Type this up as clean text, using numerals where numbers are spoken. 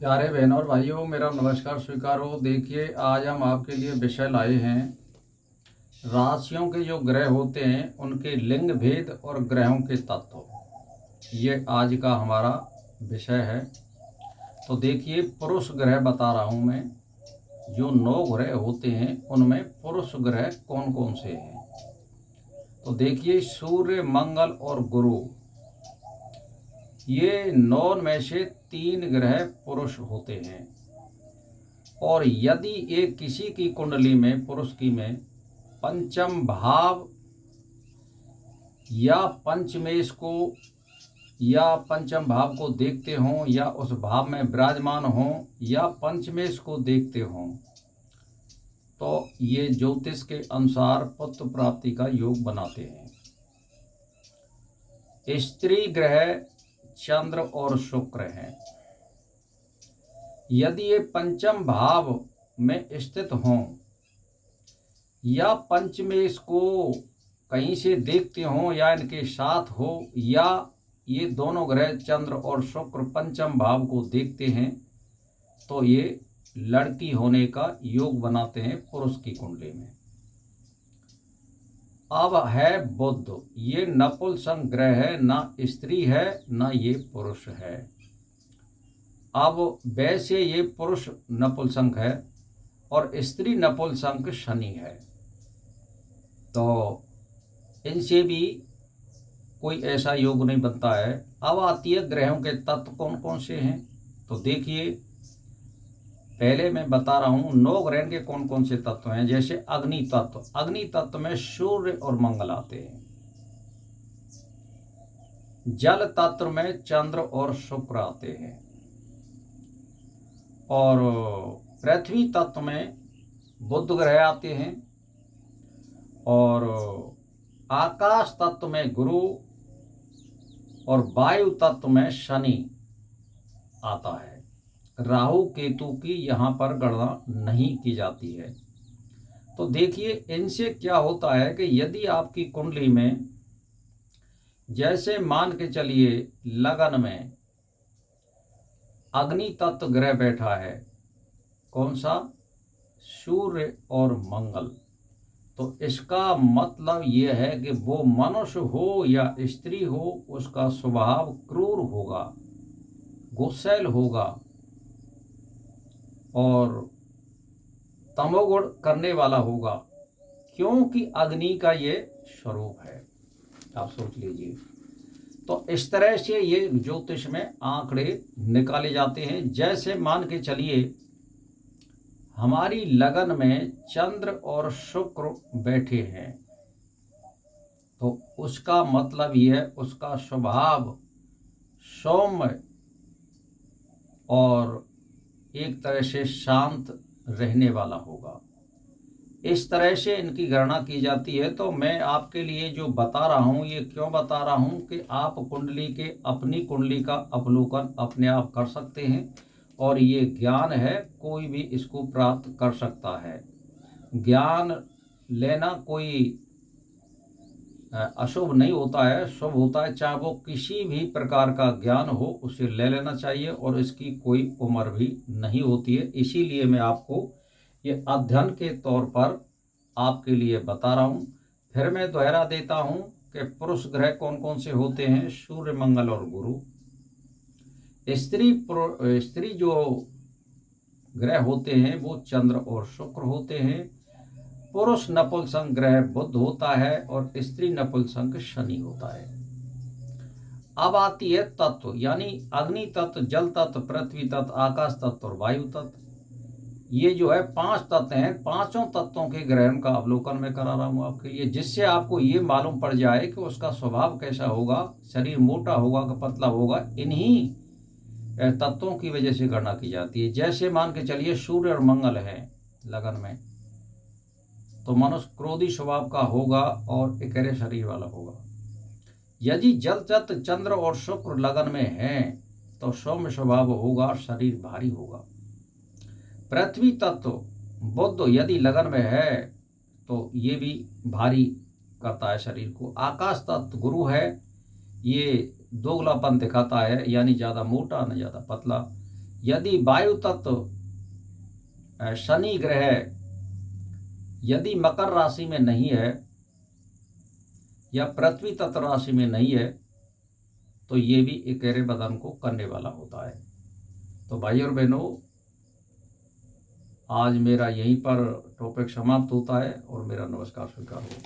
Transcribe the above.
प्यारे बहनों और भाइयों, मेरा नमस्कार स्वीकार हो। देखिए, आज हम आपके लिए विषय लाए हैं राशियों के जो ग्रह होते हैं उनके लिंग भेद और ग्रहों के तत्व। ये आज का हमारा विषय है। तो देखिए, पुरुष ग्रह बता रहा हूँ मैं। जो 9 ग्रह होते हैं उनमें पुरुष ग्रह कौन कौन से हैं। तो देखिए, सूर्य, मंगल और गुरु, ये 9 में से 3 ग्रह पुरुष होते हैं। और यदि एक किसी की कुंडली में, पुरुष की में, पंचम भाव या पंचमेश को या पंचम भाव को देखते हों या उस भाव में विराजमान हों या पंचमेश को देखते हों, तो ये ज्योतिष के अनुसार पुत्र प्राप्ति का योग बनाते हैं। स्त्री ग्रह चंद्र और शुक्र हैं। यदि ये पंचम भाव में स्थित हों या पंचमेश को कहीं से देखते हों या इनके साथ हो, या ये दोनों ग्रह चंद्र और शुक्र पंचम भाव को देखते हैं, तो ये लड़की होने का योग बनाते हैं पुरुष की कुंडली में। अब है बुध, ये नपुंसक ग्रह है, ना स्त्री है ना ये पुरुष है। अब वैसे ये पुरुष नपुंसक है और स्त्री नपुंसक शनि है, तो इनसे भी कोई ऐसा योग नहीं बनता है। अब आती है ग्रहों के तत्व कौन कौन से हैं। तो देखिए, पहले मैं बता रहा हूँ 9 ग्रह के कौन कौन से तत्व हैं। जैसे अग्नि तत्व, अग्नि तत्व में सूर्य और मंगल आते हैं। जल तत्व में चंद्र और शुक्र आते हैं। और पृथ्वी तत्व में बुध ग्रह आते हैं। और आकाश तत्व में गुरु और वायु तत्व में शनि आता है। राहु केतु की यहाँ पर गणना नहीं की जाती है। तो देखिए, इनसे क्या होता है कि यदि आपकी कुंडली में, जैसे मान के चलिए लगन में अग्नि तत्व ग्रह बैठा है, कौन सा, सूर्य और मंगल, तो इसका मतलब ये है कि वो मनुष्य हो या स्त्री हो, उसका स्वभाव क्रूर होगा, गुस्सैल होगा और तमोगुण करने वाला होगा, क्योंकि अग्नि का ये स्वरूप है। आप सोच लीजिए। तो इस तरह से ये ज्योतिष में आंकड़े निकाले जाते हैं। जैसे मान के चलिए हमारी लगन में चंद्र और शुक्र बैठे हैं, तो उसका मतलब यह है उसका स्वभाव सौम्य और एक तरह से शांत रहने वाला होगा। इस तरह से इनकी गणना की जाती है। तो मैं आपके लिए जो बता रहा हूँ, ये क्यों बता रहा हूँ कि आप कुंडली के, अपनी कुंडली का अवलोकन अपने आप कर सकते हैं। और ये ज्ञान है, कोई भी इसको प्राप्त कर सकता है। ज्ञान लेना कोई अशुभ नहीं होता है, शुभ होता है। चाहे वो किसी भी प्रकार का ज्ञान हो, उसे ले लेना चाहिए और इसकी कोई उम्र भी नहीं होती है। इसीलिए मैं आपको ये अध्ययन के तौर पर आपके लिए बता रहा हूँ। फिर मैं दोहरा देता हूँ कि पुरुष ग्रह कौन कौन से होते हैं, सूर्य, मंगल और गुरु। स्त्री जो ग्रह होते हैं वो चंद्र और शुक्र होते हैं। पुरुष नपुंसक ग्रह बुध होता है और स्त्री नपुंसक शनि होता है। अब आती है तत्व, यानी अग्नि तत्व, जल तत्व, पृथ्वी तत्व, आकाश तत्व और वायु तत्व। ये जो है 5 तत्व हैं। पांचों तत्वों के ग्रहण का अवलोकन मैं करा रहा हूँ आपके लिए, जिससे आपको ये मालूम पड़ जाए कि उसका स्वभाव कैसा होगा, शरीर मोटा होगा कि पतला होगा। इन्हीं तत्वों की वजह से गणना की जाती है। जैसे मान के चलिए सूर्य और मंगल है लगन में, तो मनुष्य क्रोधी स्वभाव का होगा और एकरे शरीर वाला होगा। यदि जल तत्व चंद्र और शुक्र लगन में है तो सौम्य स्वभाव होगा, शरीर भारी होगा। पृथ्वी तत्व बुध यदि लगन में है तो ये भी भारी करता है शरीर को। आकाश तत्व गुरु है, ये दोगलापन दिखाता है, यानी ज़्यादा मोटा न ज़्यादा पतला। यदि वायु तत्व शनि ग्रह यदि मकर राशि में नहीं है या पृथ्वी तत्व राशि में नहीं है तो ये भी इकेरे बदन को करने वाला होता है। तो भाई और बहनों, आज मेरा यहीं पर टॉपिक समाप्त होता है और मेरा नमस्कार स्वीकार हो।